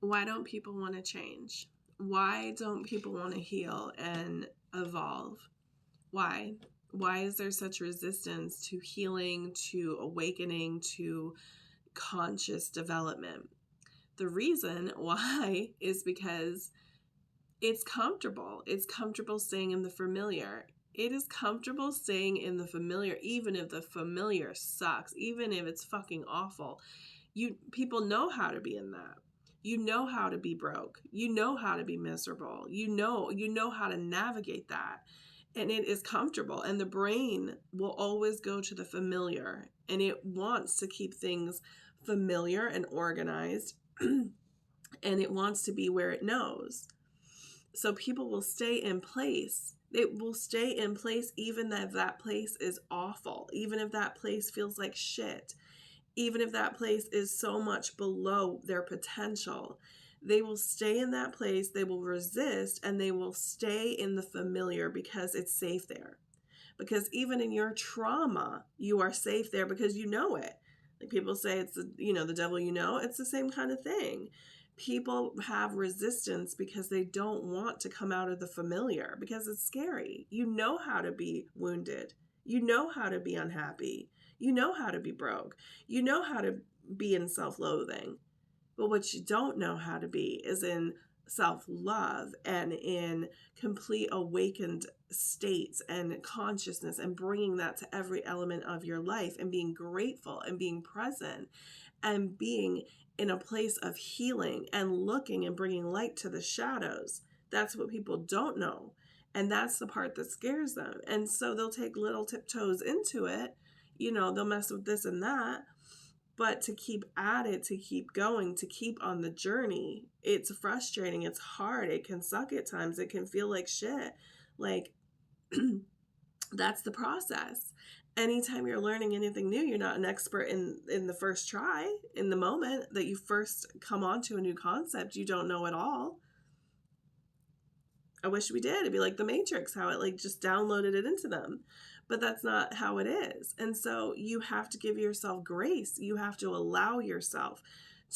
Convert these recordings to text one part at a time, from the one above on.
Why don't people want to change? Why don't people want to heal and evolve? Why? Why is there such resistance to healing, to awakening, to conscious development? The reason why is because it's comfortable. It's comfortable staying in the familiar. It is comfortable staying in the familiar, even if the familiar sucks, even if it's fucking awful. People know how to be in that. You know how to be broke. You know how to be miserable. You know how to navigate that. And it is comfortable. And the brain will always go to the familiar. And it wants to keep things familiar and organized. And it wants to be where it knows. So people will stay in place. It will stay in place even if that place is awful, even if that place feels like shit, even if that place is so much below their potential. They will stay in that place, they will resist, and they will stay in the familiar because it's safe there. Because even in your trauma, you are safe there because you know it. Like people say it's the devil it's the same kind of thing. People have resistance because they don't want to come out of the familiar because it's scary. You know how to be wounded. You know how to be unhappy. You know how to be broke. You know how to be in self-loathing. But what you don't know how to be is in self-love and in complete awakened states and consciousness, and bringing that to every element of your life, and being grateful and being present and being in a place of healing and looking and bringing light to the shadows. That's what people don't know. And that's the part that scares them. And so they'll take little tiptoes into it. They'll mess with this and that. But to keep at it, to keep going, to keep on the journey, it's frustrating. It's hard. It can suck at times. It can feel like shit. Like, that's the process. Anytime you're learning anything new, you're not an expert in the first try. In the moment that you first come onto a new concept, you don't know it all. I wish we did. It'd be like the Matrix, how it just downloaded it into them. But that's not how it is. And so you have to give yourself grace. You have to allow yourself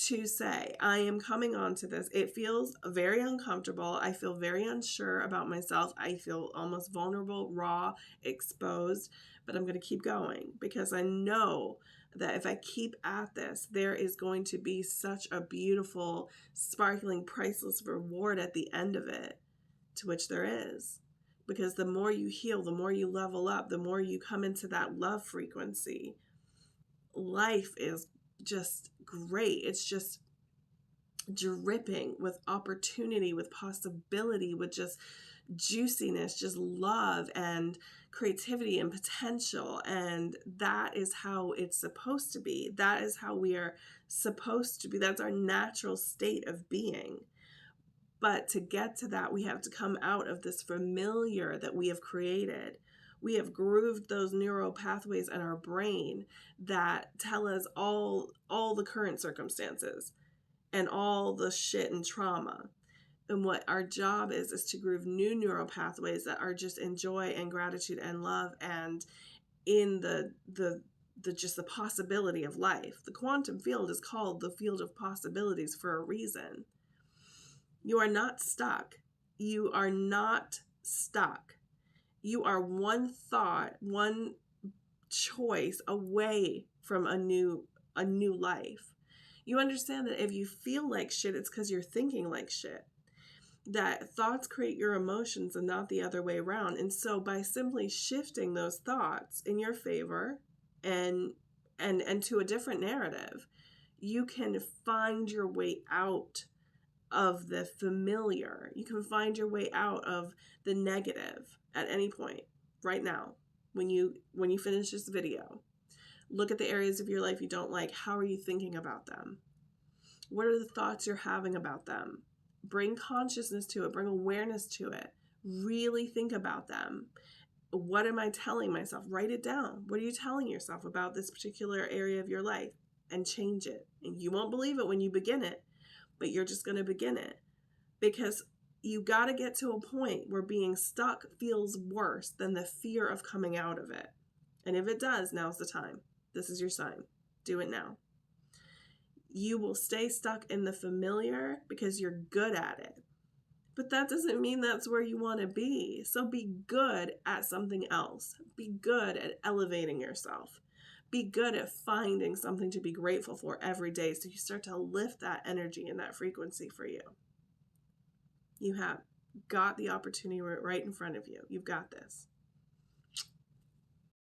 to say, I am coming on to this. It feels very uncomfortable. I feel very unsure about myself. I feel almost vulnerable, raw, exposed, but I'm going to keep going because I know that if I keep at this, there is going to be such a beautiful, sparkling, priceless reward at the end of it, to which there is. Because the more you heal, the more you level up, the more you come into that love frequency, life is just great. It's just dripping with opportunity, with possibility, with just juiciness, just love and creativity and potential. And that is how it's supposed to be. That is how we are supposed to be. That's our natural state of being. But to get to that, we have to come out of this familiar that we have created. We have grooved those neural pathways in our brain that tell us all the current circumstances and all the shit and trauma. And what our job is to groove new neural pathways that are just in joy and gratitude and love and in the just the possibility of life. The quantum field is called the field of possibilities for a reason. You are not stuck. You are not stuck. You are one thought, one choice away from a new life. You understand that if you feel like shit, it's because you're thinking like shit. That thoughts create your emotions and not the other way around. And so by simply shifting those thoughts in your favor and to a different narrative, you can find your way out of the familiar. You can find your way out of the negative at any point right now. When you finish this video, look at the areas of your life you don't like. How are you thinking about them? What are the thoughts you're having about them? Bring consciousness to it. Bring awareness to it. Really think about them. What am I telling myself? Write it down. What are you telling yourself about this particular area of your life? And change it. And you won't believe it when you begin it, but you're just going to begin it, because you got to get to a point where being stuck feels worse than the fear of coming out of it. And if it does, now's the time. This is your sign. Do it now. You will stay stuck in the familiar because you're good at it. But that doesn't mean that's where you want to be. So be good at something else. Be good at elevating yourself. Be good at finding something to be grateful for every day so you start to lift that energy and that frequency for you. You have got the opportunity right in front of you. You've got this.